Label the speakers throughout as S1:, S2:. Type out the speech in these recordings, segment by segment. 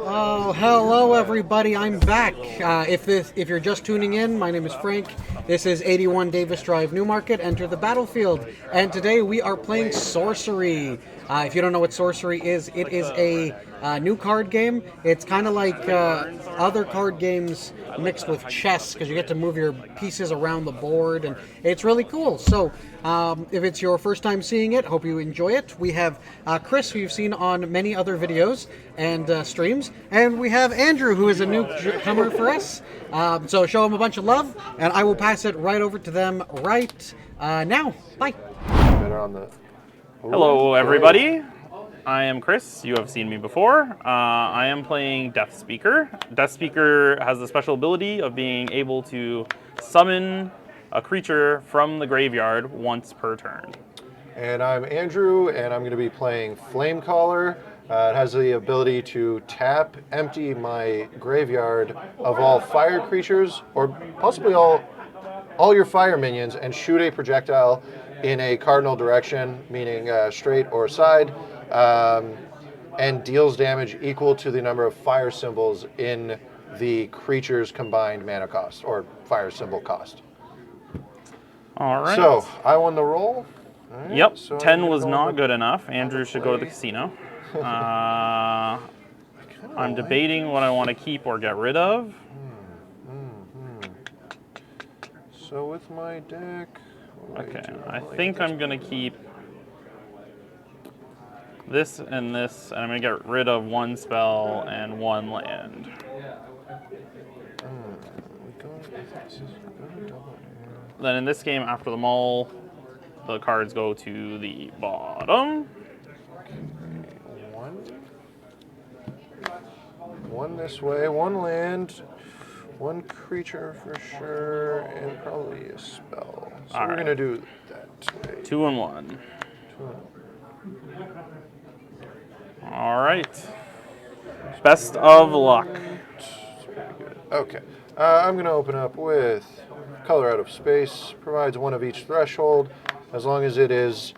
S1: Oh, hello everybody! I'm back. If you're just tuning in, my name is Frank. This is 81 Davis Drive, Newmarket. Enter the battlefield, and today we are playing Sorcery. If you don't know what Sorcery is, it is a new card game. It's kind of like other card games mixed with chess because you get to move your pieces around the board, and it's really cool. So, if it's your first time seeing it, hope you enjoy it. We have Chris, who you've seen on many other videos and streams, and we have Andrew, who is a newcomer for us. So show him a bunch of love, and I will pass it right over to them right now. Bye.
S2: Better on the.
S3: Hello, everybody. I am Chris. You have seen me before. I am playing Deathspeaker. Deathspeaker has the special ability of being able to summon a creature from the graveyard once per turn.
S2: And I'm Andrew, and I'm going to be playing Flamecaller. It has the ability to tap, empty my graveyard of all fire creatures, or possibly all your fire minions, and shoot a projectile in a cardinal direction, meaning straight or side, and deals damage equal to the number of fire symbols in the creature's combined mana cost, or fire symbol cost.
S3: All right.
S2: So, I won the roll. Right,
S3: Yep,
S2: so
S3: 10 was not good enough. Andrew should go to the casino. I'm debating what I want to keep or get rid of.
S2: So with my deck...
S3: Okay, I think I'm going to keep this, and I'm going to get rid of one spell and one land. Then in this game, after the mull, the cards go to the bottom.
S2: One this way, one land, one creature for sure, and probably a spell. So we're going to do that way.
S3: 2 and 1. All right. Best of luck.
S2: Okay. I'm going to open up with Color Out of Space. Provides one of each threshold, as long as it is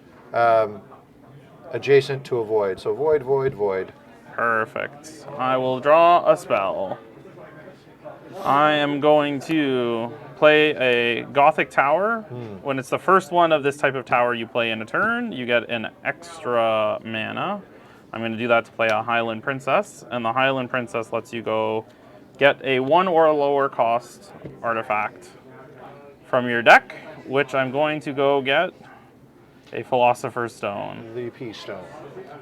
S2: adjacent to a void. So void, void, void.
S3: Perfect. I will draw a spell. I am going to play a Gothic Tower. When it's the first one of this type of tower you play in a turn, you get an extra mana. I'm going to do that to play a Highland Princess, and the Highland Princess lets you go get a 1 or lower cost artifact from your deck, which I'm going to go get a Philosopher's Stone.
S2: The P Stone.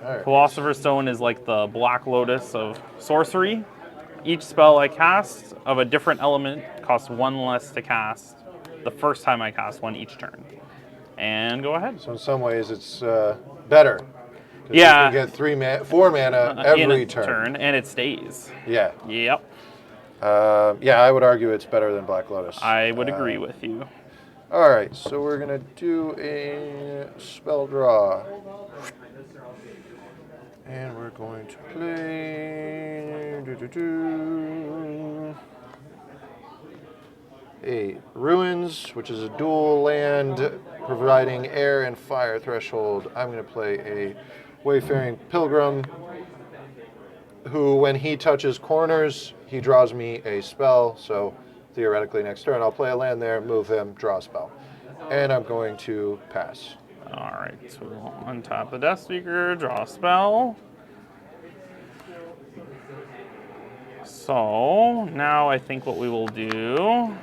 S2: All right.
S3: Philosopher's Stone is like the Black Lotus of Sorcery. Each spell I cast of a different element costs 1 less to cast the first time I cast one each turn. And go ahead.
S2: So in some ways it's better.
S3: Yeah.
S2: You can get 4 mana every
S3: in a
S2: turn.
S3: And it stays.
S2: Yeah.
S3: Yep.
S2: Yeah, I would argue it's better than Black Lotus.
S3: I would agree with you.
S2: All right, so we're going to do a spell draw. And we're going to play a Ruins, which is a dual land providing air and fire threshold. I'm going to play a Wayfaring Pilgrim, who, when he touches corners, he draws me a spell. So theoretically, next turn, I'll play a land there, move him, draw a spell. And I'm going to pass.
S3: All right, so we'll untap the Deathspeaker, draw a spell. So now I think what we will do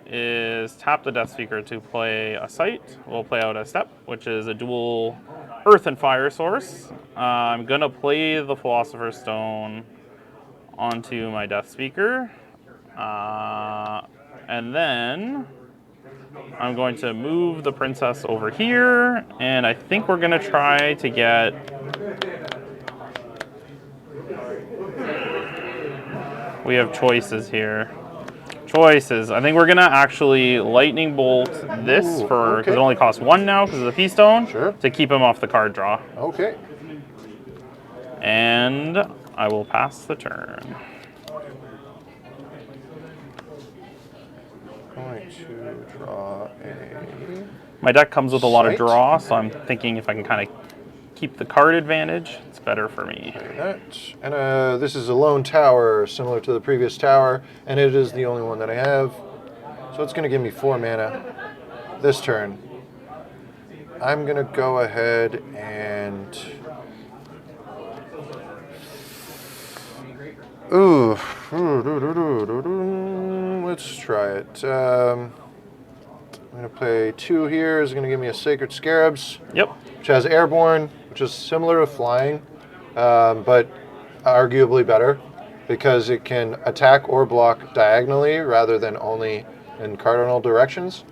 S3: is tap the Deathspeaker to play a site. We'll play out a step, which is a dual earth and fire source. I'm going to play the Philosopher's Stone onto my Deathspeaker. And then I'm going to move the princess over here, and I think we're going to try to get... We have choices here. Choices. I think we're going to actually lightning bolt this because it only costs 1 now because of the P-Stone.
S2: Sure.
S3: To keep him off the card draw.
S2: Okay.
S3: And I will pass the turn.
S2: Going to draw a...
S3: My deck comes with a lot of
S2: Site?
S3: draw, so I'm thinking if I can kind of keep the card advantage. It's better for me.
S2: That. And this is a lone tower, similar to the previous tower, and it is the only one that I have. So it's going to give me 4 mana this turn. I'm going to go ahead and... Ooh. Let's try it. I'm going to play 2 here. It's going to give me a Sacred Scarabs.
S3: Yep.
S2: Which has Airborne, which is similar to Flying, but arguably better because it can attack or block diagonally rather than only in cardinal directions.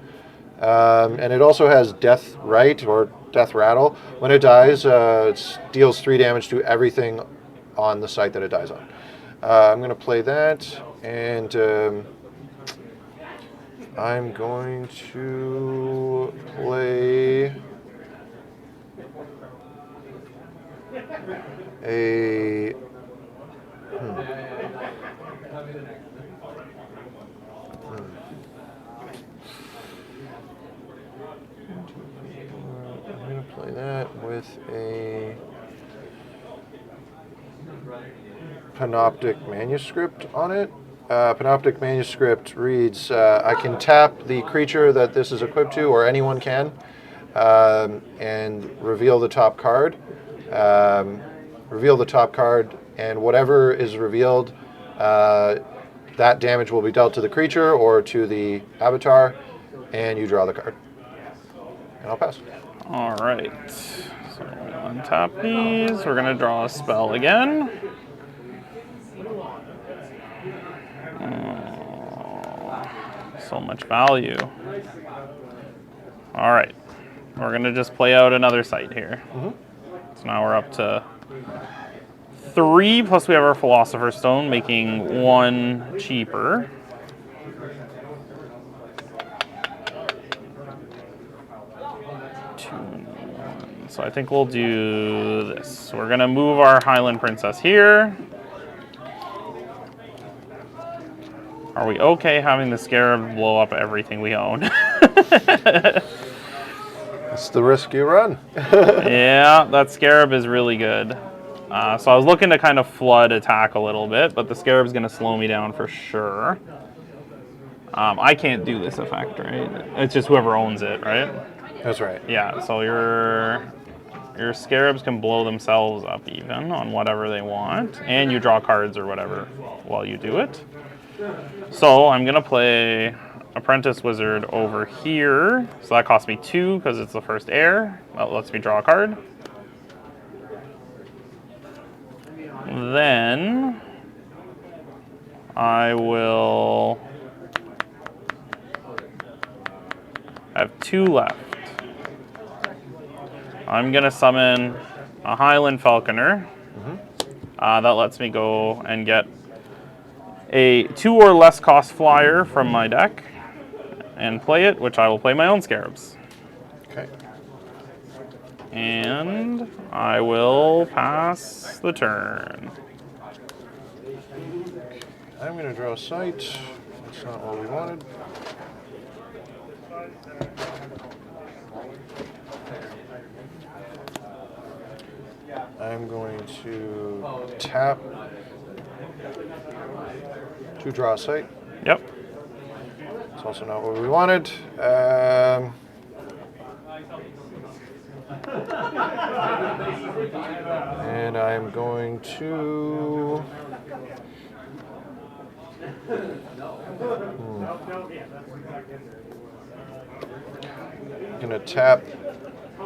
S2: And it also has Death Right or Death Rattle. When it dies, it deals 3 damage to everything on the site that it dies on. I'm going to play that, and I'm going to play a... I'm going to play that with a Panoptic Manuscript on it. Panoptic Manuscript reads, I can tap the creature that this is equipped to, or anyone can, and reveal the top card. Reveal the top card, and whatever is revealed, that damage will be dealt to the creature or to the avatar, and you draw the card. And I'll pass.
S3: All right. So we'll untap these. We're going to draw a spell again. So much value. All right. We're going to just play out another site here. So now we're up to 3, plus we have our Philosopher's Stone, making 1 cheaper. So I think we'll do this. We're going to move our Highland Princess here. Are we okay having the Scarab blow up everything we own?
S2: It's the risk you run.
S3: Yeah, that Scarab is really good. So I was looking to kind of flood attack a little bit, but the Scarab's going to slow me down for sure. I can't do this effect, right? It's just whoever owns it, right?
S2: That's right.
S3: Yeah, so your Scarabs can blow themselves up even on whatever they want, and you draw cards or whatever while you do it. So I'm going to play Apprentice Wizard over here. So that costs me 2 because it's the first air. That lets me draw a card. Then I will have 2 left. I'm going to summon a Highland Falconer. That lets me go and get a 2 or less cost flyer from my deck and play it, which I will play my own Scarabs.
S2: Okay.
S3: And I will pass the turn.
S2: I'm going to draw a sight. That's not what we wanted. I'm going to tap to draw a sight.
S3: Yep.
S2: It's also not what we wanted. And I'm going to... Gonna tap.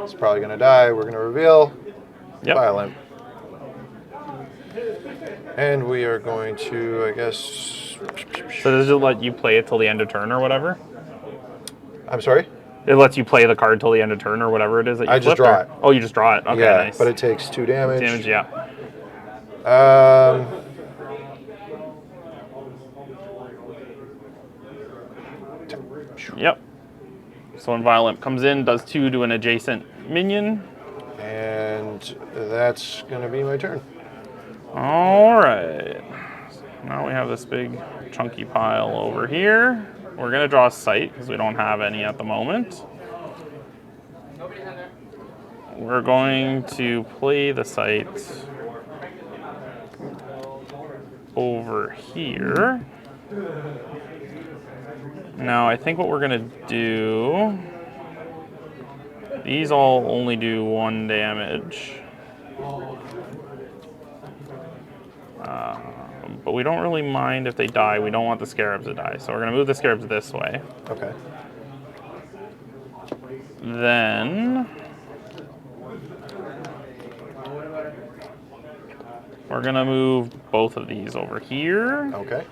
S2: It's probably gonna die. We're gonna reveal.
S3: Yep.
S2: Violent. And we are going to, I guess...
S3: So does it let you play it till the end of turn or whatever?
S2: I'm sorry?
S3: It lets you play the card till the end of turn or whatever it is that you
S2: I just
S3: flip,
S2: draw
S3: or?
S2: it.
S3: Oh, you just draw it. Okay,
S2: yeah,
S3: nice.
S2: but it takes 2 damage.
S3: Damage, yeah. Yep. So when Violent comes in, does 2 to an adjacent minion.
S2: And that's going to be my turn.
S3: All right. Now we have this big chunky pile over here. We're going to draw a sight because we don't have any at the moment. we're going to play the site over here. Now, I think what we're going to do, these all only do 1 damage. But we don't really mind if they die. We don't want the scarabs to die. So we're going to move the scarabs this way.
S2: Okay.
S3: Then we're going to move both of these over here.
S2: Okay.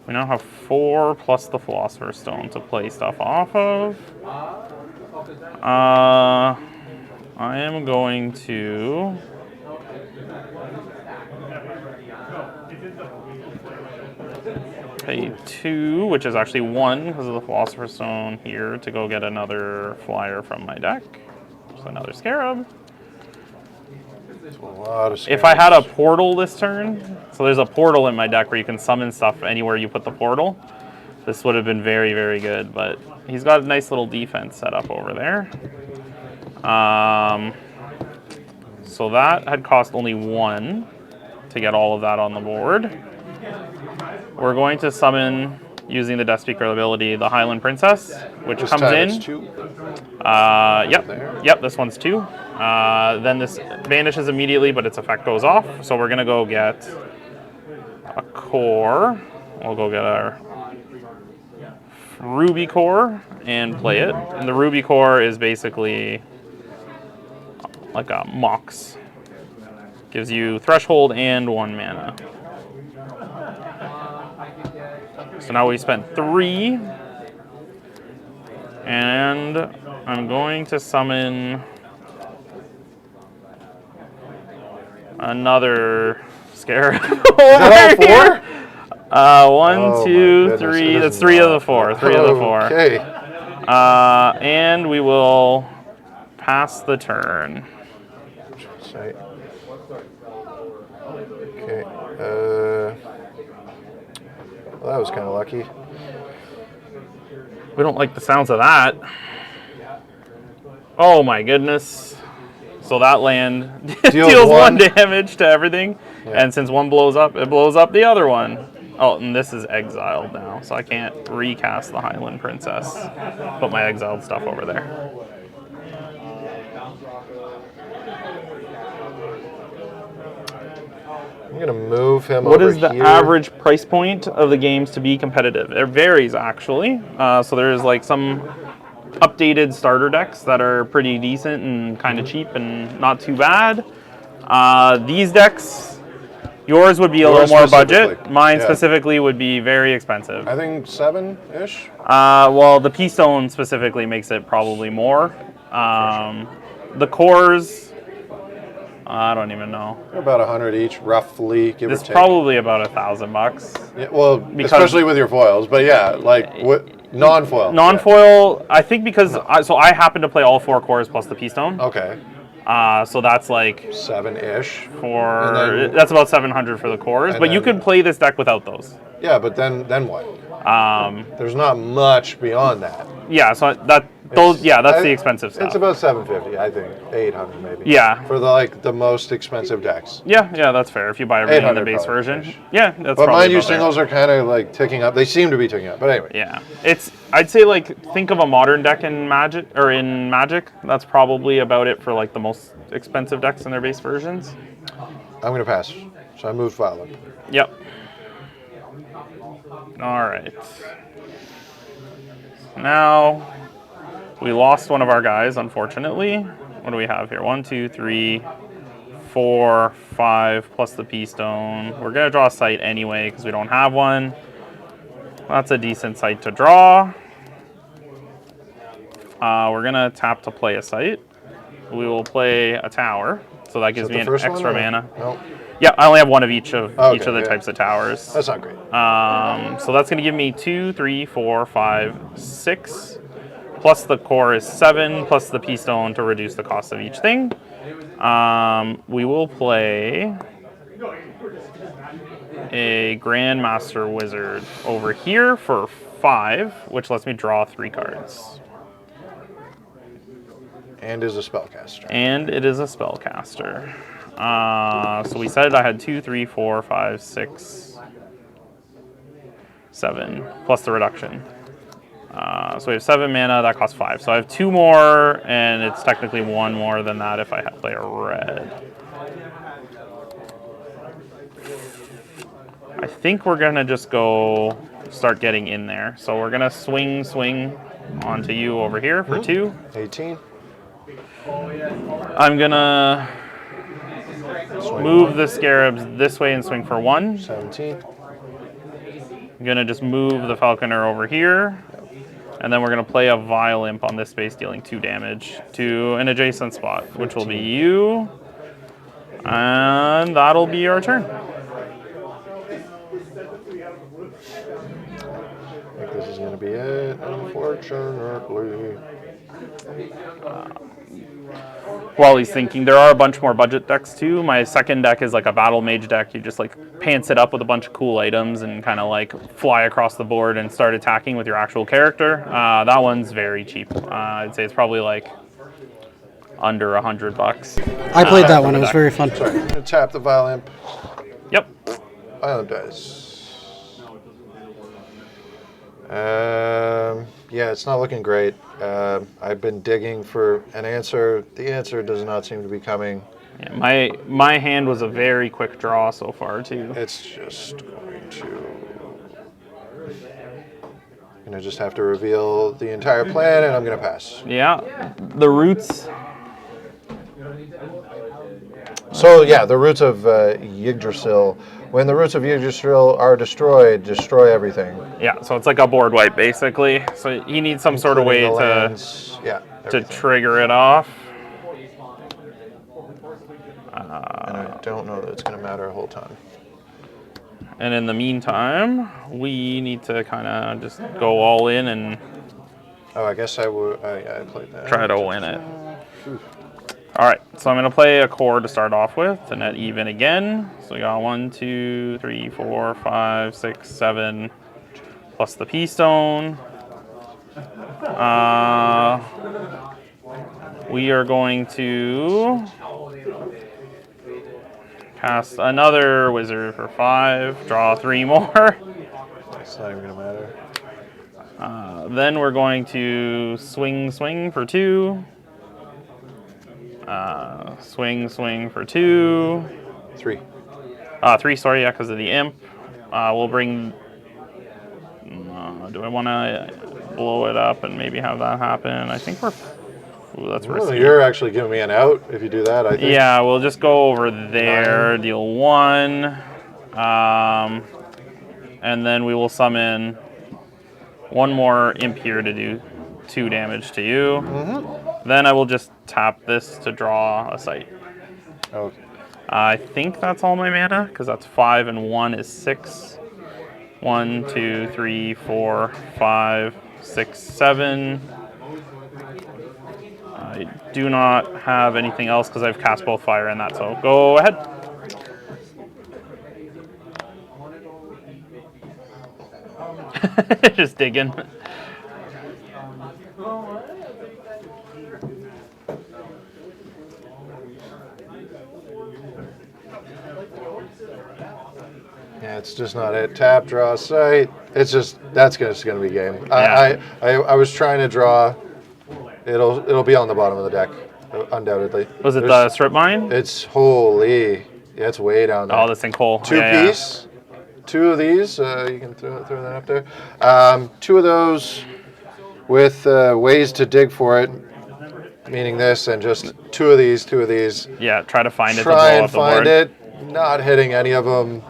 S3: We now have 4 plus the Philosopher's Stone to play stuff off of. I am going to pay 2, which is actually 1 because of the Philosopher's Stone here, to go get another flyer from my deck. So another Scarab.
S2: A lot of
S3: If I had a portal this turn, so there's a portal in my deck where you can summon stuff anywhere you put the portal. This would have been very, very good, but he's got a nice little defense set up over there. So that had cost only 1 to get all of that on the board. We're going to summon, using the Deathspeaker ability, the Highland Princess, which
S2: This
S3: comes
S2: time
S3: in.
S2: it's 2.
S3: Yep, this one's 2. Then this vanishes immediately, but its effect goes off. So we're gonna go get a core. We'll go get our Ruby core and play it. And the Ruby core is basically like a Mox. Gives you threshold and 1 mana. So now we spent 3. And I'm going to summon another Scarab.
S2: Is that all 4?
S3: 1,
S2: Oh
S3: 2,
S2: my
S3: 3.
S2: goodness,
S3: That's 3 of the 4. 3 of the 4.
S2: Okay.
S3: And we will pass the turn.
S2: Okay. Well, that was kind of lucky.
S3: We don't like the sounds of that. Oh my goodness. So that land deals 1 damage to everything.
S2: Yeah.
S3: And since 1 blows up, it blows up the other one. Oh, and this is exiled now, so I can't recast the Highland Princess. Put my exiled stuff over there.
S2: I'm going to move him
S3: What
S2: over
S3: is the
S2: here.
S3: average price point of the games to be competitive? It varies, actually. So there's like some updated starter decks that are pretty decent and kind of cheap and not too bad. These decks, yours would be a little more budget. Mine specifically would be very expensive.
S2: I think 7-ish.
S3: Well, the P-Stone specifically makes it probably more. The cores, I don't even know.
S2: They're about 100 each, roughly, give or take.
S3: It's probably about $1,000.
S2: Yeah, well, especially with your foils, but yeah, like non-foil.
S3: Non-foil, I think because I happen to play all 4 cores plus the P-Stone.
S2: Okay.
S3: So that's like
S2: 7-ish.
S3: That's about 700 for the cores, but you could play this deck without those.
S2: Yeah, but then what? There's not much beyond that.
S3: Yeah, so that's the expensive stuff.
S2: It's about 750, I think, 800 maybe.
S3: Yeah.
S2: For the most expensive decks.
S3: Yeah, that's fair. If you buy everything in the base version. Yeah, that's
S2: But
S3: probably
S2: mind you,
S3: about
S2: singles are kind of like ticking up. They seem to be ticking up, but anyway.
S3: Yeah, I'd say think of a modern deck in Magic That's probably about it for the most expensive decks in their base versions.
S2: I'm gonna pass. So I moved Violet.
S3: Yep. All right. Now we lost one of our guys, unfortunately. What do we have here? 1, 2, 3, 4, 5 plus the P-Stone. We're gonna draw a site anyway because we don't have one. That's a decent site to draw. We're gonna tap to play a site. We will play a tower, so that gives me an extra mana.
S2: No.
S3: Yeah, I only have one of each of the types of towers.
S2: That's not great.
S3: So that's gonna give me 2, 3, 4, 5, 6. Plus the core is 7, plus the P-Stone to reduce the cost of each thing. We will play a Grandmaster Wizard over here for 5, which lets me draw 3 cards.
S2: And is a spellcaster.
S3: And it is a spellcaster. So we said I had 2, 3, 4, 5, 6, 7, plus the reduction. So we have 7 mana, that costs 5. So I have 2 more, and it's technically 1 more than that if I play a red. I think we're gonna just go start getting in there. So we're gonna swing onto you over here for 2.
S2: 18.
S3: I'm gonna move the scarabs this way and swing for 1.
S2: 17.
S3: I'm gonna just move the falconer over here. And then we're going to play a Vile Imp on this space, dealing 2 damage to an adjacent spot, which will be you. And that'll be our turn.
S2: I think this is going to be it, unfortunately.
S3: While he's thinking, there are a bunch more budget decks too. My second deck is like a Battle Mage deck. You just like pants it up with a bunch of cool items and kind of like fly across the board and start attacking with your actual character. That one's very cheap. I'd say it's probably like under $100.
S1: I played that one. It was very fun.
S2: Sorry, I'm going to tap the Vile Imp.
S3: Yep.
S2: Vile dice. Yeah, it's not looking great. I've been digging for an answer. The answer does not seem to be coming.
S3: Yeah, my hand was a very quick draw so far too.
S2: It's just going to... I'm going to just have to reveal the entire plan, and I'm going to pass.
S3: Yeah, the roots.
S2: So yeah, the roots of Yggdrasil. When the roots of Yggdrasil are destroyed, destroy everything.
S3: Yeah, so it's like a board wipe basically. So he needs some sort of way to trigger it off.
S2: And I don't know that it's going to matter a whole ton.
S3: And in the meantime, we need to kind of just go all in and
S2: Oh, I guess I played that.
S3: try to win it. All right, so I'm going to play a core to start off with, and at even again. So we got 1, 2, 3, 4, 5, 6, 7, plus the P stone. We are going to cast another wizard for 5, draw 3 more.
S2: It's not even going to matter.
S3: Then we're going to swing for 2. Swing for 2.
S2: 3.
S3: 3, sorry, yeah, because of the imp. We'll bring... do I want to blow it up and maybe have that happen? I think we're... Ooh, that's risky.
S2: You're actually giving me an out if you do that, I think.
S3: Yeah, we'll just go over there, deal 1. And then we will summon 1 more imp here to do 2 damage to you. Then I will just tap this to draw a sight.
S2: Okay.
S3: I think that's all my mana, because that's 5 and 1 is 6. 1, 2, 3, 4, 5, 6, 7. I do not have anything else because I've cast both fire and that, so go ahead. Just digging.
S2: Yeah, it's just not it. Tap, draw, sight. It's just that's just gonna be game.
S3: Yeah.
S2: I was trying to draw. It'll be on the bottom of the deck, undoubtedly.
S3: Was it the strip mine?
S2: It's holy. Yeah, it's way down there.
S3: Oh, the sinkhole.
S2: 2 piece. 2 of these. You can throw that up there. 2 of those with ways to dig for it. Meaning this, and just 2 of these. 2 of these.
S3: Yeah, try to find it.
S2: Try and find it. Not hitting any of them.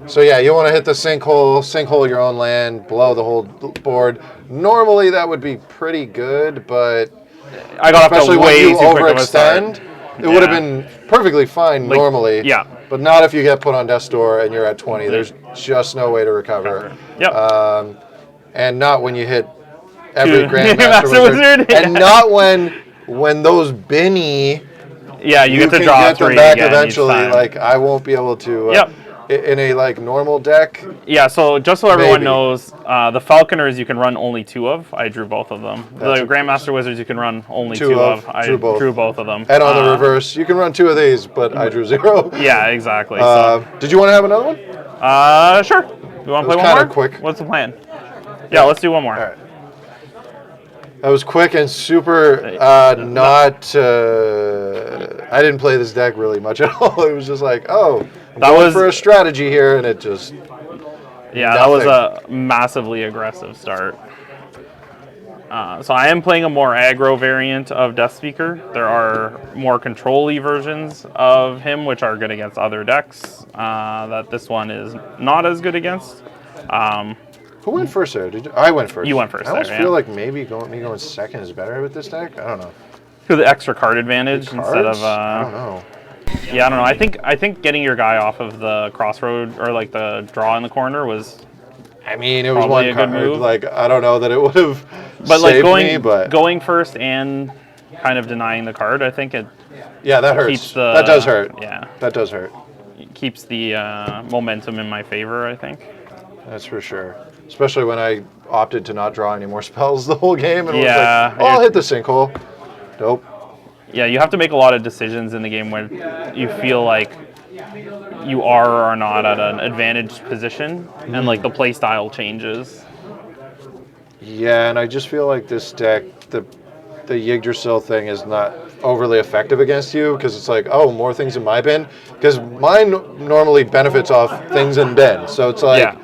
S2: So yeah, you want to hit the sinkhole your own land, blow the whole board. Normally that would be pretty good, but
S3: I got
S2: especially
S3: off the way
S2: when you
S3: too quick of a
S2: overextend, it would have been perfectly fine normally.
S3: Yeah.
S2: But not if you get put on death's door and you're at 20. There's just no way to recover.
S3: Yep.
S2: And not when you hit every Grandmaster
S3: Master Wizard.
S2: And not when those Binny.
S3: Yeah, you get to
S2: can
S3: draw
S2: get them
S3: 3
S2: back
S3: again
S2: eventually.
S3: each time.
S2: Like I won't be able to.
S3: Yep.
S2: in a like normal deck.
S3: Yeah, so just so everyone
S2: Maybe.
S3: knows, the Falconers you can run only 2 of. I drew both of them. The Grandmaster Wizards you can run only 2 of. I drew both of them.
S2: And on the reverse, you can run 2 of these, but I drew 0.
S3: Yeah, exactly.
S2: Did you want to have another one?
S3: Sure. You want to play one
S2: kinda
S3: more?
S2: quick.
S3: What's the plan? Yeah, let's do one more.
S2: All right. That was quick and super not... I didn't play this deck really much at all. It was just like, oh, I'm going for a strategy here, and it just...
S3: Yeah, that was a massively aggressive start. So I am playing a more aggro variant of Deathspeaker. There are more control-y versions of him, which are good against other decks, that this one is not as good against.
S2: Who went first there? I went first.
S3: You went first.
S2: I almost feel like maybe going second is better with this deck. I don't know.
S3: For the extra card advantage instead of.
S2: I don't know.
S3: Yeah, I don't know. I think getting your guy off of the crossroad or like the draw in the corner was.
S2: I mean, it was one
S3: good
S2: card.
S3: move.
S2: Like I don't know that it would have
S3: But
S2: saved
S3: like
S2: me. But
S3: going first and kind of denying the card, I think it.
S2: Yeah, that hurts.
S3: Keeps the,
S2: that does hurt.
S3: Yeah.
S2: That does hurt.
S3: It keeps the momentum in my favor, I think.
S2: That's for sure. Especially when I opted to not draw any more spells the whole game. And
S3: Yeah.
S2: was like, oh, I'll hit the sinkhole. Nope.
S3: Yeah, you have to make a lot of decisions in the game when you feel like you are or are not at an advantaged position, and like the play style changes.
S2: Yeah, and I just feel like this deck, the Yggdrasil thing is not overly effective against you because it's like, oh, more things in my bin. Because mine normally benefits off things in bin. So it's like,
S3: Yeah.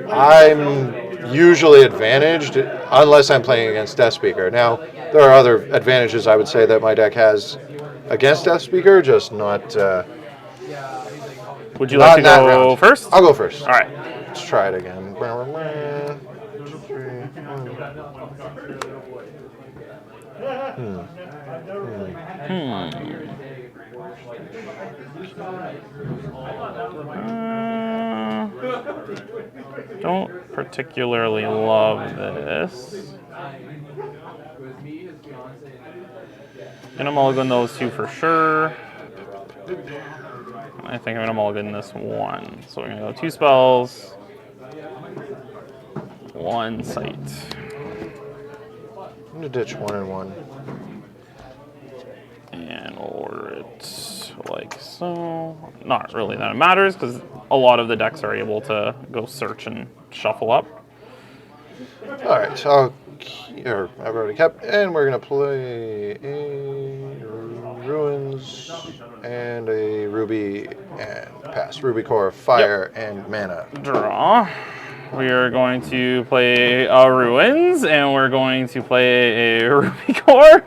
S2: I'm usually advantaged unless I'm playing against Deathspeaker. Now, there are other advantages I would say that my deck has against Deathspeaker, just not.
S3: Would you like to go first?
S2: I'll go first.
S3: All right.
S2: Let's try it again.
S3: Don't particularly love this. Gonna mulligan those 2 for sure. I think I'm gonna mulligan this 1. So we're gonna go 2 spells, 1 sight.
S2: I'm gonna ditch 1 and 1.
S3: And order it like so. Not really that it matters because a lot of the decks are able to go search and shuffle up.
S2: All right, so I've already kept, and we're gonna play a Ruins and a Ruby and pass. Ruby Core, Fire, and Mana.
S3: Draw. We are going to play a Ruins, and we're going to play a Ruby Core,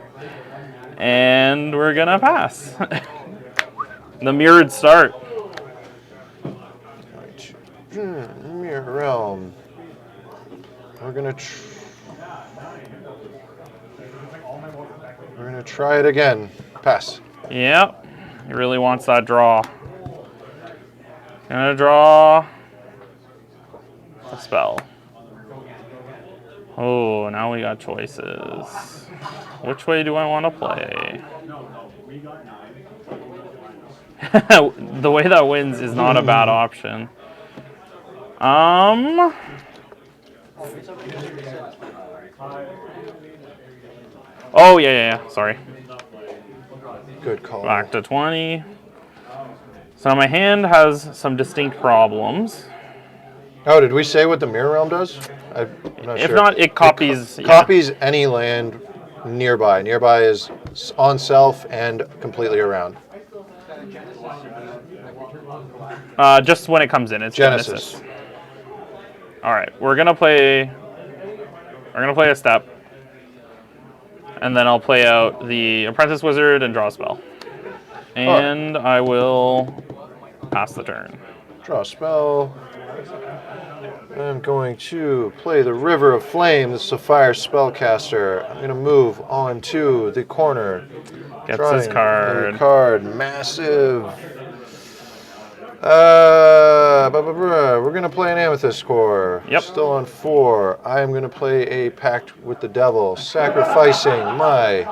S3: and we're gonna pass. The mirrored start.
S2: Mirror Realm. We're gonna try it again. Pass.
S3: Yep. He really wants that draw. Gonna draw a spell. Oh, now we got choices. Which way do I want to play? The way that wins is not a bad option. Oh, yeah. Sorry.
S2: Good call.
S3: Back to 20. So now my hand has some distinct problems.
S2: Oh, did we say what the Mirror Realm does? I'm not
S3: If
S2: sure.
S3: not, it copies.
S2: Copies any land nearby. Nearby is on self and completely around.
S3: Just when it comes in, it's
S2: Genesis.
S3: All right, we're gonna play a step, and then I'll play out the Apprentice Wizard and draw a spell, and I will pass the turn.
S2: Draw a spell. I'm going to play the River of Flame, the Sapphire Spellcaster. I'm going to move on to the corner.
S3: Gets his card.
S2: Massive. We're going to play an Amethyst Core.
S3: Yep.
S2: Still on 4. I'm going to play a Pact with the Devil, sacrificing my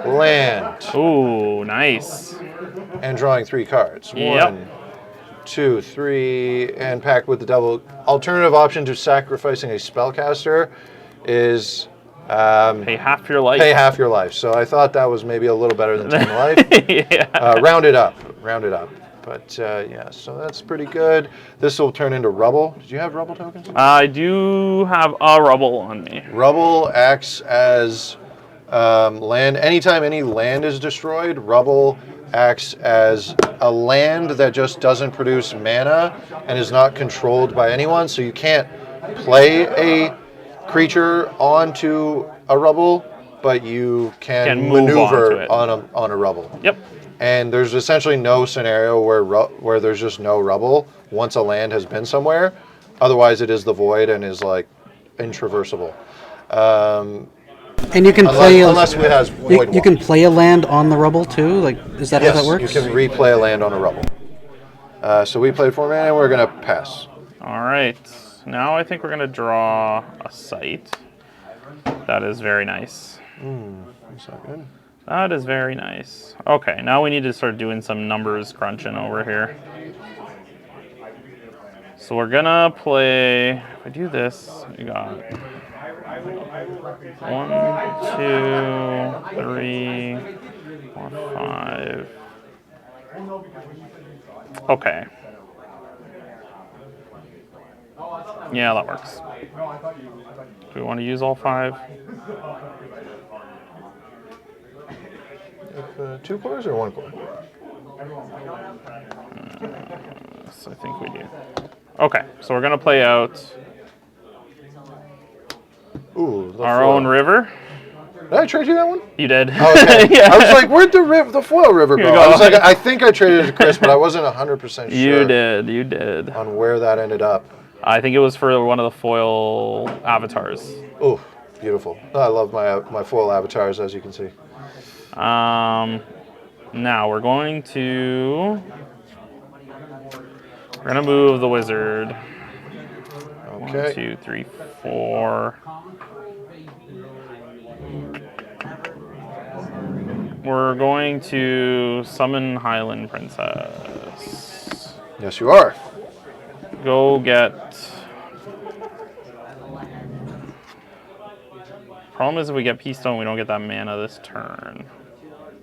S2: land.
S3: Ooh, nice.
S2: And drawing 3 cards.
S3: Yep.
S2: 1, 2, 3, and packed with the double. Alternative option to sacrificing a spellcaster is
S3: Pay half your life.
S2: pay half your life. So I thought that was maybe a little better than 10 life.
S3: Yeah.
S2: Round it up. Round it up. But yeah, so that's pretty good. This will turn into rubble. Did you have rubble tokens?
S3: I do have a rubble on me.
S2: Rubble acts as land. Anytime any land is destroyed, rubble acts as a land that just doesn't produce mana and is not controlled by anyone. So you can't play a creature onto a rubble, but you can
S3: move
S2: maneuver
S3: onto it.
S2: on a rubble.
S3: Yep.
S2: And there's essentially no scenario where there's just no rubble once a land has been somewhere. Otherwise, it is the void and is like intraversable.
S1: And you can play
S2: unless it has void.
S1: you can play a land on the rubble too. Like, is that how that works?
S2: You can replay a land on a rubble. So we played 4 mana, and we're gonna pass.
S3: All right. Now I think we're gonna draw a site. That is very nice.
S2: That's not good.
S3: That is very nice. Okay, now we need to start doing some numbers crunching over here. So we're gonna play, if I do this, we got 1, 2, 3, 4, 5. Okay. Yeah, that works. Do we want to use all 5?
S2: 2 cores or 1 core?
S3: So I think we do. Okay, so we're gonna play out our own river.
S2: Did I trade you that one?
S3: You did.
S2: Okay.
S3: Yeah.
S2: I was like, where'd the foil river go?
S3: You go.
S2: I was like, I think I traded it to Chris, but I wasn't 100% sure.
S3: You did.
S2: On where that ended up.
S3: I think it was for one of the foil avatars.
S2: Oh, beautiful. I love my foil avatars, as you can see.
S3: Now we're gonna move the wizard.
S2: Okay.
S3: 1, 2, 3, 4. We're going to summon Highland Princess.
S2: Yes, you are.
S3: Go get. Problem is, if we get Peace Stone, we don't get that mana this turn.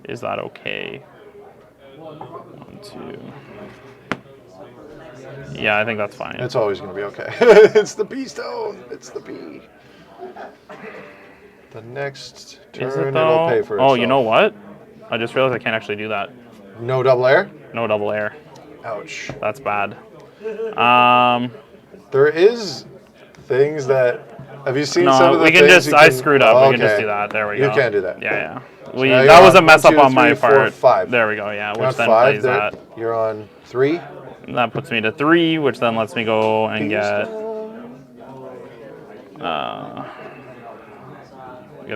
S3: Is that okay? 1, 2. Yeah, I think that's fine.
S2: It's always going to be okay. It's the P stone. It's the P. The next turn, it'll pay for itself.
S3: Oh, you know what? I just realized I can't actually do that.
S2: No double air?
S3: No double air.
S2: Ouch.
S3: That's bad.
S2: There is things that... Have you seen some
S3: No,
S2: of the
S3: we can
S2: things
S3: just... I screwed up. We can just do that. There we go.
S2: You can't do that.
S3: Yeah.
S2: So now
S3: that was
S2: you're
S3: a mess
S2: on
S3: up on
S2: 1, 2, 3,
S3: my
S2: 4,
S3: part.
S2: 5.
S3: There we go, yeah.
S2: You're
S3: Which then
S2: 5,
S3: plays that.
S2: You're on 3.
S3: And that puts me to 3, which then lets me go and get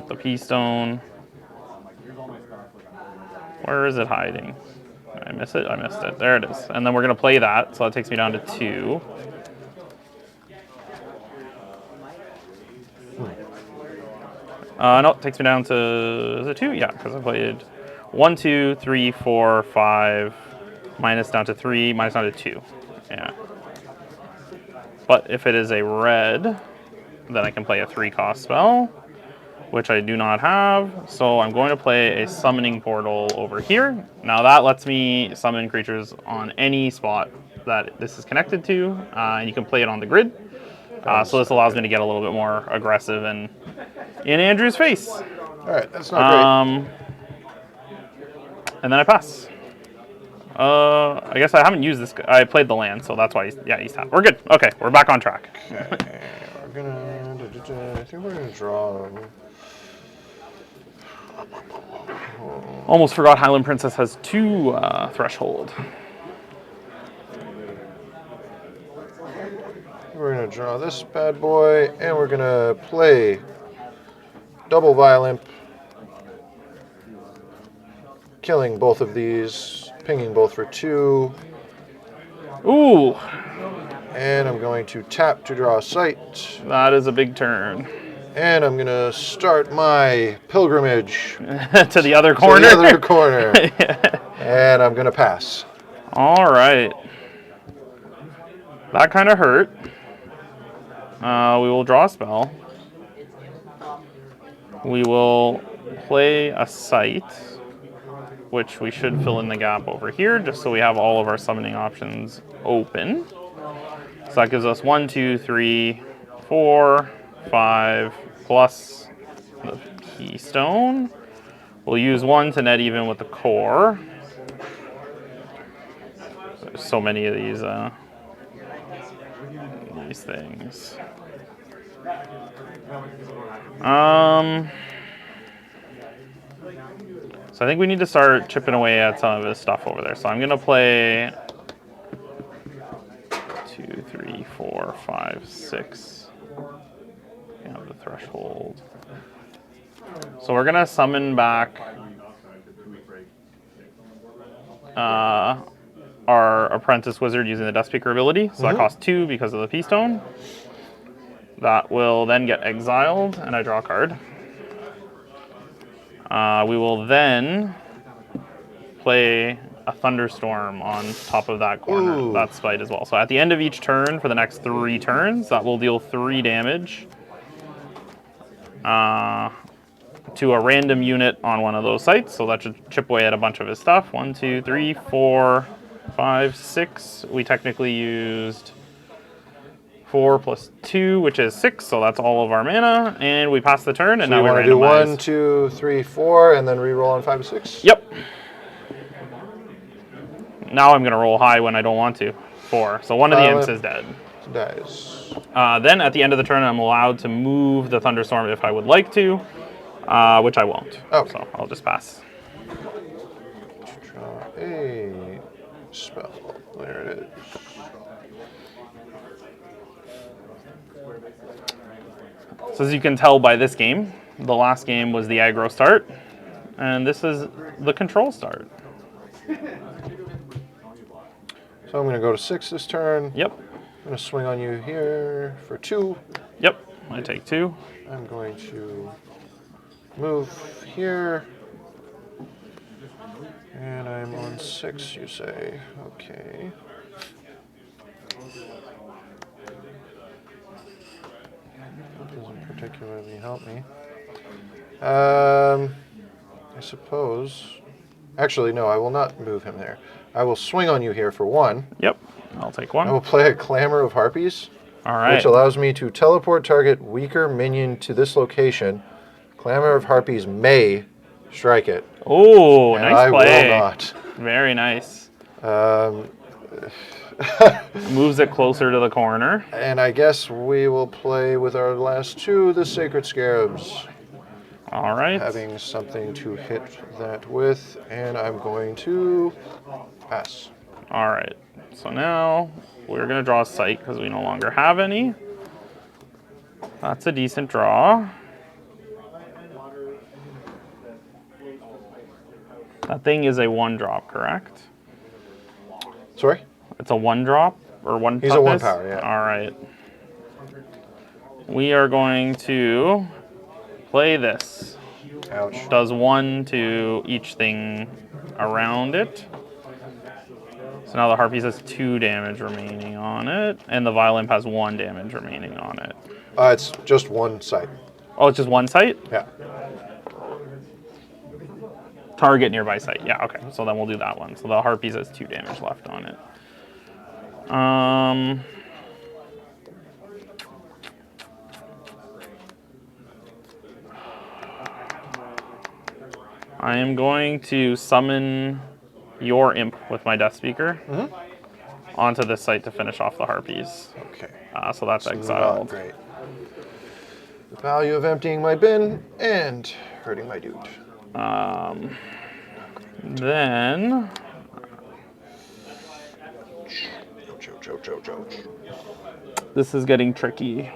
S3: the P Stone. Where is it hiding? Did I miss it? I missed it. There it is. And then we're going to play that, so that takes me down to 2. No, it takes me down to, is it 2? Yeah, because I played 1, 2, 3, 4, 5, minus down to 3, minus down to 2. Yeah. But if it is a red, then I can play a 3-cost spell, which I do not have. So I'm going to play a summoning portal over here. Now that lets me summon creatures on any spot that this is connected to, and you can play it on the grid. So this allows me to get a little bit more aggressive and in Andrew's face.
S2: All right, that's not great.
S3: And then I pass. I guess I haven't used this. I played the land, so that's why he's tapped. We're good. Okay, we're back on track.
S2: Okay, I think we're gonna draw.
S3: Almost forgot Highland Princess has 2 threshold.
S2: We're gonna draw this bad boy, and we're gonna play double Violent, killing both of these, pinging both for 2.
S3: Ooh,
S2: And I'm going to tap to draw a sight.
S3: that is a big turn.
S2: And I'm gonna start my pilgrimage
S3: To the other corner.
S2: To the other corner. And I'm gonna pass.
S3: All right. That kind of hurt. We will draw a spell. We will play a site, which we should fill in the gap over here, just so we have all of our summoning options open. So that gives us 1, 2, 3, 4, 5, plus the keystone. We'll use 1 to net even with the core. There's so many of these things. So I think we need to start chipping away at some of his stuff over there. So I'm gonna play 2, 3, 4, 5, 6. We have the threshold. So we're gonna summon back our apprentice wizard using the Deathspeaker ability. So that costs 2 because of the P-Stone. That will then get exiled, and I draw a card. We will then play a thunderstorm on top of that corner, that spite as well. So at the end of each turn for the next 3 turns, that will deal 3 damage to a random unit on one of those sites. So that should chip away at a bunch of his stuff. 1, 2, 3, 4, 5, 6. We technically used 4 plus 2, which is 6, so that's all of our mana, and we pass the turn, and
S2: so
S3: now we
S2: want to do 1, 2, 3, 4, and then re-roll on 5 and 6?
S3: Yep. Now I'm going to roll high when I don't want to. 4. So one of the imps is dead.
S2: Dies.
S3: Then at the end of the turn, I'm allowed to move the thunderstorm if I would like to, which I won't.
S2: Okay.
S3: So I'll just pass.
S2: Draw a spell. There it is.
S3: So as you can tell by this game, the last game was the aggro start, and this is the control start.
S2: So I'm going to go to 6 this turn.
S3: Yep.
S2: I'm going to swing on you here for 2.
S3: Yep. I take 2.
S2: I'm going to move here. And I'm on 6, you say. Okay. That doesn't particularly help me. I suppose. Actually, no, I will not move him there. I will swing on you here for 1.
S3: Yep. I'll take 1.
S2: I will play a Clamor of Harpies.
S3: All right.
S2: Which allows me to teleport target weaker minion to this location. Clamor of Harpies may strike it.
S3: Oh, nice
S2: I
S3: play.
S2: will not.
S3: Very nice. Moves it closer to the corner.
S2: And I guess we will play with our last 2, the Sacred Scarabs.
S3: All right.
S2: Having something to hit that with, and I'm going to pass.
S3: All right. So now we're going to draw a sight because we no longer have any. That's a decent draw. That thing is a 1-drop, correct?
S2: Sorry?
S3: It's a 1-drop or 1
S2: He's a 1 power, yeah.
S3: All right. We are going to play this.
S2: Ouch.
S3: Does 1 to each thing around it. So now the Harpies has 2 damage remaining on it, and the Violent has 1 damage remaining on it.
S2: It's just 1 site.
S3: Oh, it's just 1 site?
S2: Yeah.
S3: Target nearby site. Yeah, okay. So then we'll do that one. So the Harpies has 2 damage left on it. I am going to summon your imp with my Deathspeaker onto this site to finish off the Harpies.
S2: Okay.
S3: So that's
S2: Not
S3: exiled.
S2: great. The value of emptying my bin and hurting my dude.
S3: Then this is getting tricky.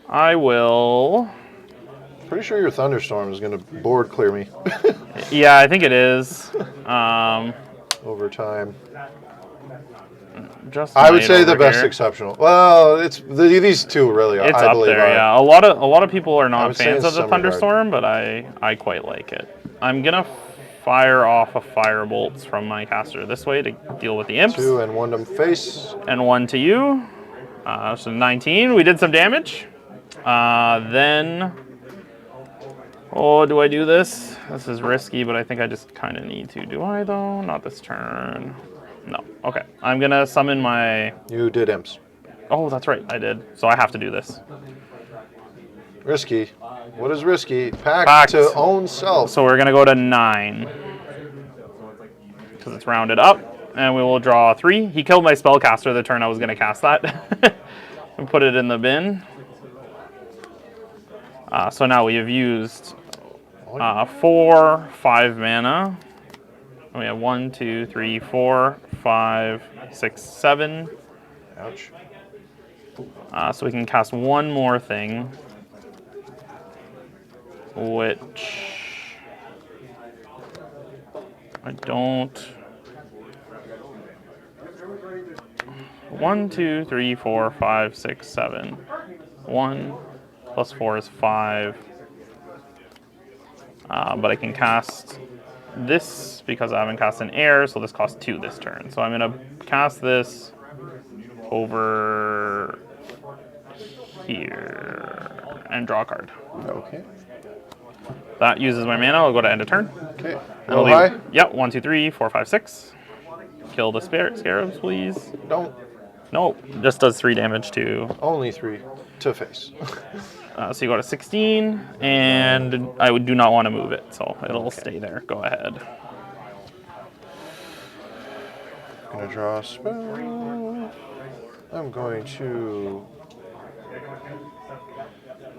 S3: I will.
S2: Pretty sure your thunderstorm is going to board clear me
S3: Yeah, I think it is.
S2: over time.
S3: Just
S2: I would say
S3: over
S2: the best
S3: here.
S2: exceptional. Well, it's these 2 really are.
S3: It's
S2: I
S3: up
S2: believe
S3: there,
S2: are.
S3: yeah. A lot of people are
S2: I
S3: not
S2: would say
S3: fans
S2: it's
S3: of the
S2: semi-hard.
S3: thunderstorm, but I quite like it. I'm gonna fire off of fire bolts from my caster this way to deal with the imps.
S2: 2 and 1 to face.
S3: And 1 to you. So 19. We did some damage. Then, oh, do I do this? This is risky, but I think I just kind of need to. Do I, though? Not this turn. No. Okay. I'm going to summon my...
S2: You did imps.
S3: Oh, that's right. I did. So I have to do this.
S2: Risky. What is risky? Pact to own self.
S3: So we're going to go to 9. Because it's rounded up. And we will draw 3. He killed my spellcaster the turn I was going to cast that. And put it in the bin. So now we have used 4, 5 mana. We have 1, 2, 3, 4, 5, 6, 7.
S2: Ouch.
S3: So we can cast one more thing. Which I don't. 1, 2, 3, 4, 5, 6, 7. 1 plus 4 is 5. But I can cast this because I haven't cast an air, so this costs 2 this turn. So I'm going to cast this over here and draw a card.
S2: Okay.
S3: That uses my mana. I'll go to end of turn.
S2: Okay. Roll high?
S3: Yep, 1, 2, 3, 4, 5, 6. Kill the scarabs, please.
S2: Don't.
S3: Nope, just does 3 damage to...
S2: Only 3 to face.
S3: So you go to 16, and I do not want to move it, so it'll stay there. Go ahead.
S2: I'm going to draw a spell. I'm going to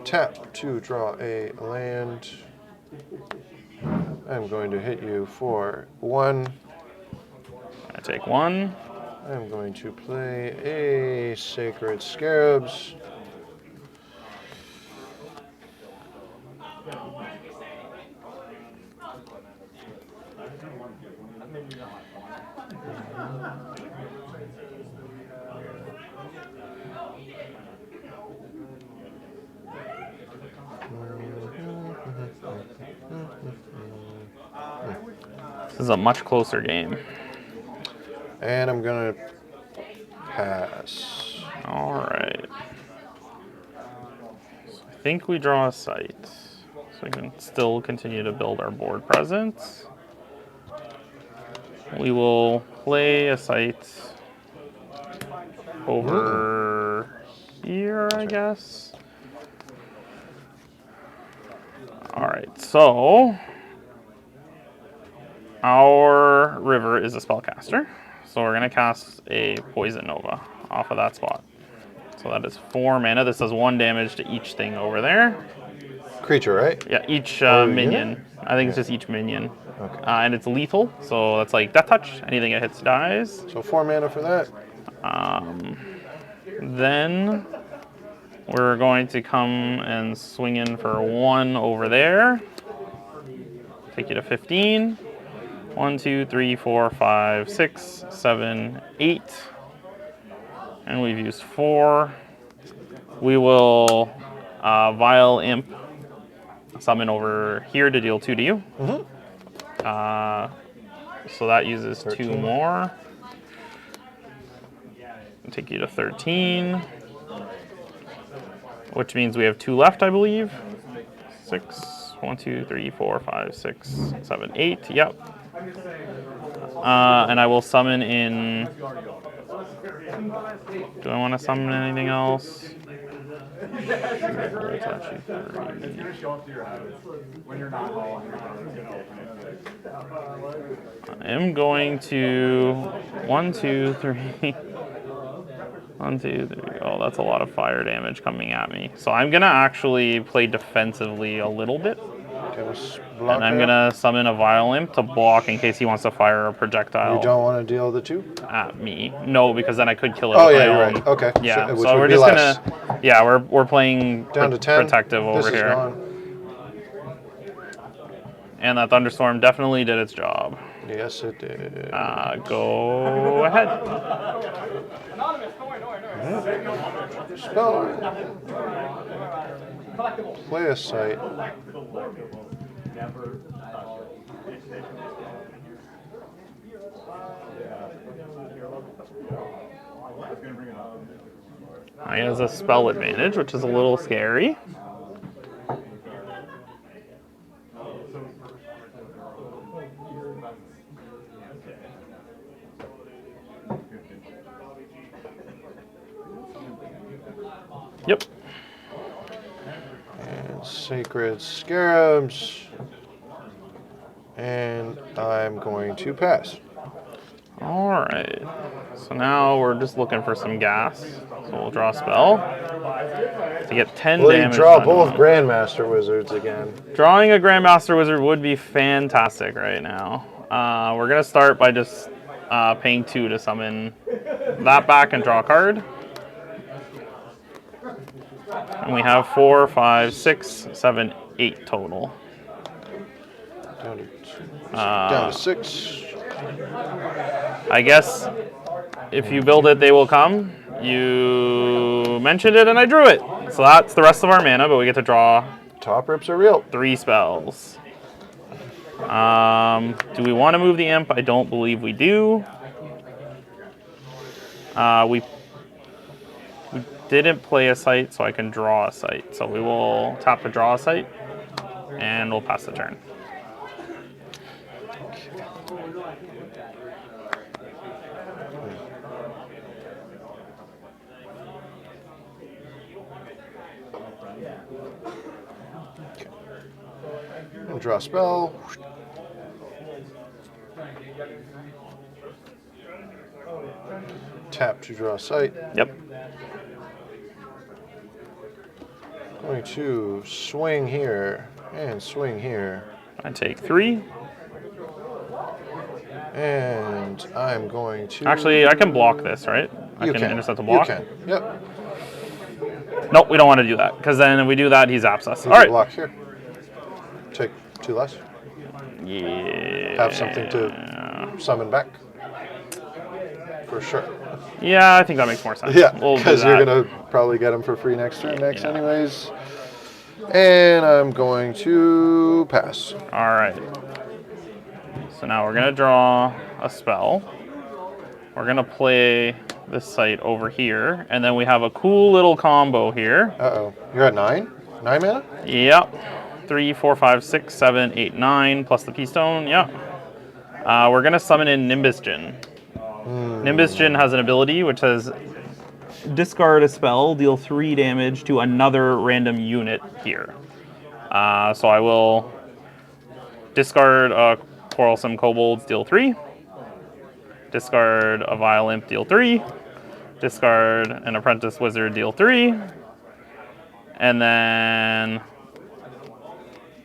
S2: tap to draw a land. I'm going to hit you for 1.
S3: I take 1.
S2: I'm going to play a Sacred Scarabs.
S3: This is a much closer game.
S2: And I'm going to pass.
S3: All right. So I think we draw a site. So we can still continue to build our board presence. We will play a site over here, I guess. All right, so our river is a spellcaster. So we're going to cast a Poison Nova off of that spot. So that is 4 mana. This does 1 damage to each thing over there.
S2: Creature, right?
S3: Yeah, each minion. I think it's just each minion. Okay. And it's lethal, so that's like Death Touch. Anything it hits dies.
S2: So 4 mana for that.
S3: Then we're going to come and swing in for 1 over there. Take you to 15. 1, 2, 3, 4, 5, 6, 7, 8. And we've used 4. We will Vile Imp summon over here to deal 2 to you. So that uses
S2: 13.
S3: 2 more. I'll take you to 13. Which means we have 2 left, I believe. 6. 1, 2, 3, 4, 5, 6, 7, 8. Yep. And I will summon in... Do I want to summon anything else? I am going to 1, 2, 3. 1, 2, 3. Oh, that's a lot of fire damage coming at me. So I'm going to actually play defensively a little bit. And I'm going to summon a Vile Imp to block in case he wants to fire a projectile.
S2: You don't want to deal the 2?
S3: At me. No, because then I could kill it
S2: with
S3: my
S2: you're
S3: own.
S2: right. Okay.
S3: Yeah,
S2: so we're just going to...
S3: Yeah, we're playing
S2: down to 10.
S3: protective over
S2: this
S3: here.
S2: Is gone.
S3: And that thunderstorm definitely did its job.
S2: Yes, it did.
S3: Go ahead.
S2: Spell. Play a site.
S3: He has a spell advantage, which is a little scary. Yep.
S2: And Sacred Scarabs. And I'm going to pass.
S3: All right. So now we're just looking for some gas. So we'll draw a spell to get 10
S2: Will
S3: damage.
S2: you draw
S3: done
S2: both
S3: on it.
S2: Grandmaster Wizards again?
S3: Drawing a Grandmaster Wizard would be fantastic right now. We're going to start by just paying 2 to summon that back and draw a card. And we have 4, 5, 6, 7, 8 total.
S2: Down to 6.
S3: I guess if you build it, they will come. You mentioned it and I drew it. So that's the rest of our mana, but we get to draw
S2: Top rips are real.
S3: 3 spells. Do we want to move the imp? I don't believe we do. We didn't play a site, so I can draw a site. So we will tap to draw a site, and we'll pass the turn.
S2: And draw a spell. Tap to draw a site.
S3: Yep.
S2: Going to swing here and swing here.
S3: I take 3.
S2: And I'm going to...
S3: Actually, I can block this, right? I can intercept the block.
S2: You can. Yep.
S3: Nope, we don't want to do that, because then if we do that, he zaps us. All right.
S2: Block here. Take 2 less.
S3: Yeah.
S2: Have something to summon back. For sure.
S3: Yeah, I think that makes more sense.
S2: Yeah,
S3: We'll do
S2: because you're
S3: that.
S2: going to probably get them for free next turn anyways. And I'm going to pass.
S3: All right. So now we're going to draw a spell. We're going to play this site over here. And then we have a cool little combo here.
S2: Uh-oh. You're at 9? 9 mana?
S3: Yep. 3, 4, 5, 6, 7, 8, 9, plus the Keystone. Yep. We're going to summon in Nimbus Djinn. Nimbus Djinn has an ability which says discard a spell, deal 3 damage to another random unit here. So I will discard a Quarrelsome Kobolds, deal 3. Discard a Vile Imp, deal 3. Discard an Apprentice Wizard, deal 3. And then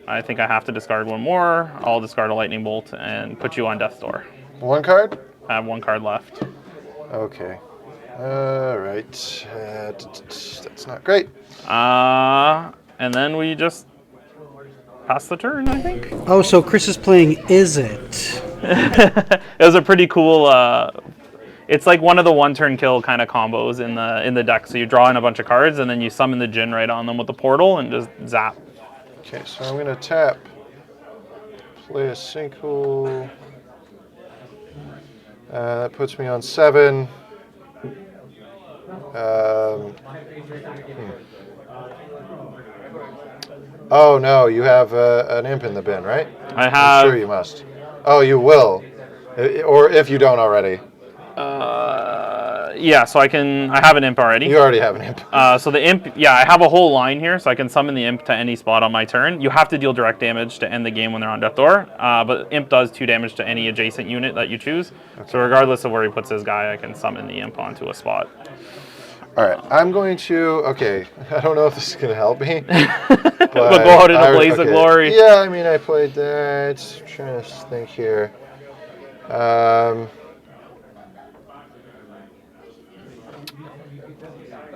S3: I think I have to discard 1 more. I'll discard a Lightning Bolt and put you on Death's Door.
S2: 1 card?
S3: I have 1 card left.
S2: Okay. All right. That's not great.
S3: And then we just pass the turn, I think.
S1: Oh, so Chris is playing Is It?
S3: It was a pretty cool. It's like one of the 1-turn kill kind of combos in the deck. So you draw in a bunch of cards and then you summon the Djinn right on them with the portal and just zap.
S2: Okay, so I'm going to tap. Play a Sinkhole. That puts me on 7. Oh no, you have an imp in the bin, right?
S3: I have.
S2: I'm sure you must. Oh, you will, or if you don't already.
S3: Yeah, so I have an imp already.
S2: You already have an imp.
S3: So the imp, yeah, I have a whole line here, so I can summon the imp to any spot on my turn. You have to deal direct damage to end the game when they're on Death Door, but imp does 2 damage to any adjacent unit that you choose. Okay. So regardless of where he puts his guy, I can summon the imp onto a spot.
S2: All right, I'm going to, okay, I don't know if this is going to help me. But
S3: go out in a blaze of glory.
S2: Yeah, I mean, I played that. I'm trying to think here.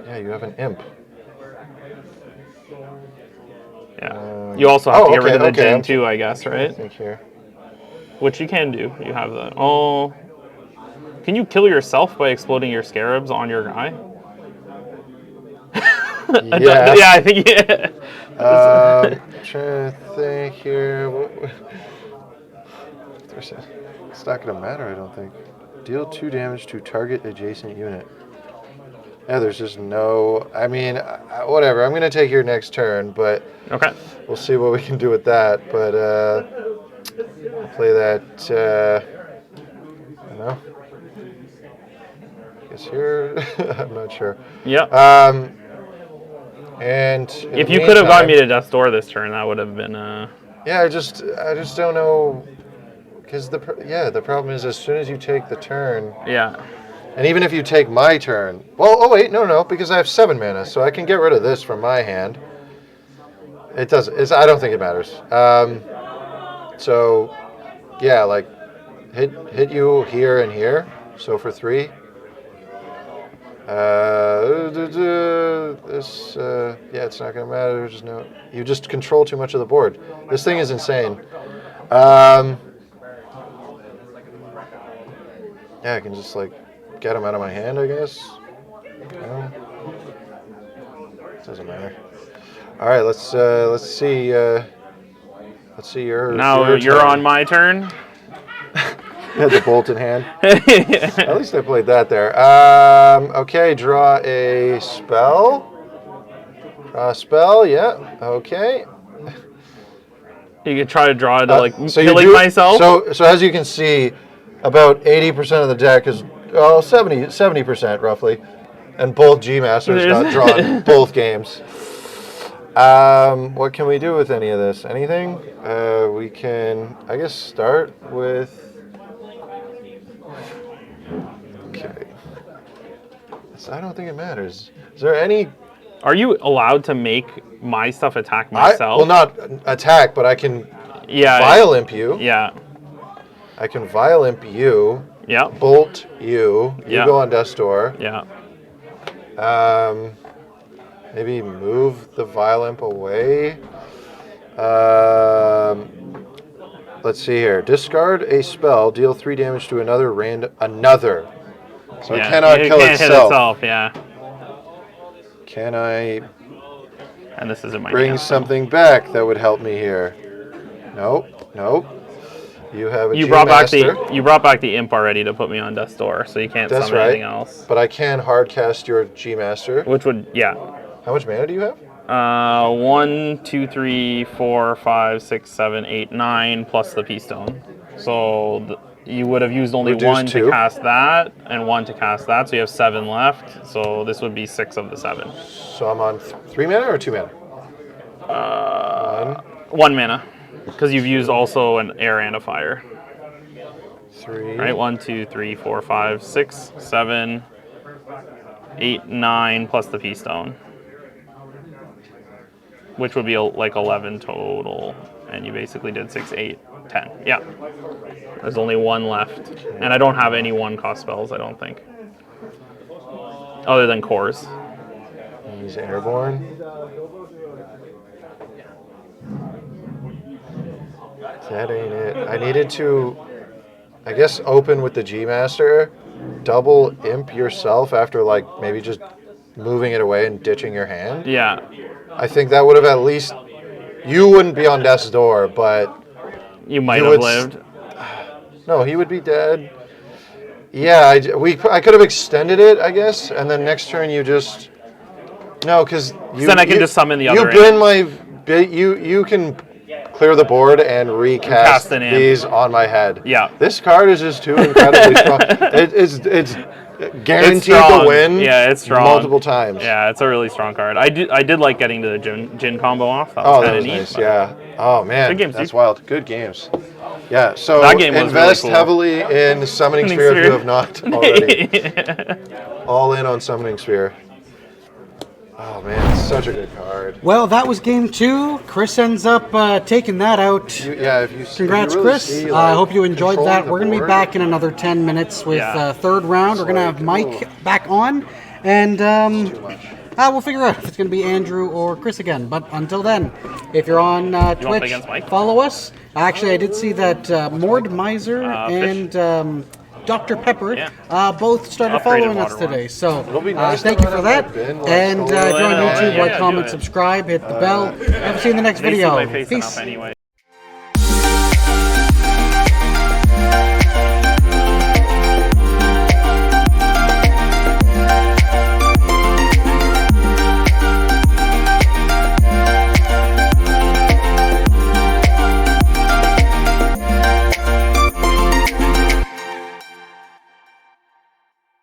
S2: Yeah, you have an imp.
S3: Yeah. You also have to get rid of the Djinn too, I guess, right?
S2: I think here.
S3: Which you can do. You have the... Oh. Can you kill yourself by exploding your scarabs on your guy?
S2: Yeah.
S3: Yeah, I think... Yeah.
S2: Trying to think here. It's not going to matter, I don't think. Deal 2 damage to target adjacent unit. Yeah, there's just no... I mean, whatever. I'm going to take your next turn, but...
S3: Okay.
S2: We'll see what we can do with that, but I'll play that... I don't know. I guess here... I'm not sure.
S3: Yep.
S2: And
S3: if you could have gotten me to Death's Door this turn, that would have been...
S2: Yeah, I just don't know... Because the problem is as soon as you take the turn...
S3: Yeah.
S2: And even if you take my turn... Well, oh wait, no, because I have 7 mana, so I can get rid of this from my hand. It doesn't... I don't think it matters. So, yeah, like, hit you here and here. So for 3. This... yeah, it's not going to matter. There's no... You just control too much of the board. This thing is insane. Yeah, I can just, like, get them out of my hand, I guess. No. Doesn't matter. All right, let's see. Let's see your.
S3: Now you're on my turn.
S2: You had the bolt in hand. At least I played that there. Okay, draw a spell. Draw a spell. Yeah. Okay.
S3: You could try to draw it to like
S2: so
S3: killing myself.
S2: So as you can see, about 80% of the deck is 70% roughly, and both G Masters got drawn both games. What can we do with any of this? Anything? We can, I guess, start with. Okay. So I don't think it matters. Is there any?
S3: Are you allowed to make my stuff attack myself?
S2: Well, not attack, but I can.
S3: Yeah.
S2: Vile Imp you.
S3: Yeah.
S2: I can Vile Imp you.
S3: Yeah.
S2: Bolt you. You go on Death's Door.
S3: Yeah.
S2: Maybe move the Vile Imp away. Let's see here. Discard a spell. Deal 3 damage to another random. So it cannot kill
S3: itself. Hit itself. Yeah.
S2: Can I?
S3: And this isn't my
S2: bring something back that would help me here? Nope. You have a
S3: you
S2: G
S3: brought
S2: Master.
S3: back you brought back the imp already to put me on Death's Door, so you can't summon anything else.
S2: But I can hard cast your G Master.
S3: Which would
S2: How much mana do you have?
S3: 1, 2, 3, 4, 5, 6, 7, 8, 9 plus the Peace Stone. So you would have used only 1 to cast that and 1 to cast that, so you have 7 left. So this would be 6 of the 7.
S2: So I'm on 3 mana or 2 mana?
S3: 1 mana. Because you've used also an air and a fire.
S2: 3.
S3: Right, 1, 2, 3, 4, 5, 6, 7, 8, 9 plus the Peace Stone. Which would be like 11 total. And you basically did 6, 8, 10. Yeah. There's only 1 left. And I don't have any 1-cost spells, I don't think. Other than cores.
S2: He's airborne. That ain't it. I needed to, I guess, open with the G Master, double imp yourself after, like, maybe just moving it away and ditching your hand.
S3: Yeah.
S2: I think that would have at least, you wouldn't be on Death's Door, but
S3: you might have lived.
S2: No, he would be dead. Yeah, I could have extended it, I guess, and then next turn you just, no, because you.
S3: Then I can just summon the other.
S2: You bin my, you can clear the board and recast these on my head.
S3: Yeah.
S2: This card is just too incredibly strong. It's guaranteed to win.
S3: Yeah, it's strong.
S2: Multiple times.
S3: Yeah, it's a really strong card. I did like getting the Jin combo off. That
S2: was nice. Yeah. Oh man,
S3: good games,
S2: that's wild. Good games. Yeah. So
S3: that game was
S2: invest
S3: really cool.
S2: heavily in Summoning Sphere if you have not already. All in on Summoning Sphere. Oh man, it's such a good card.
S1: Well, that was game 2. Chris ends up taking that out. Congrats, Chris. I hope you enjoyed that. We're going to be back in another 10 minutes with third round. We're going to have Mike back on, and we'll figure out if it's going to be Andrew or Chris again. But until then, if you're on Twitch, follow us. Actually, I did see that Mord Miser and Dr. Pepper both started following us today. So thank you for that. And if you're on YouTube, like, comment, subscribe, hit the bell. And we'll see you in the next video. Peace.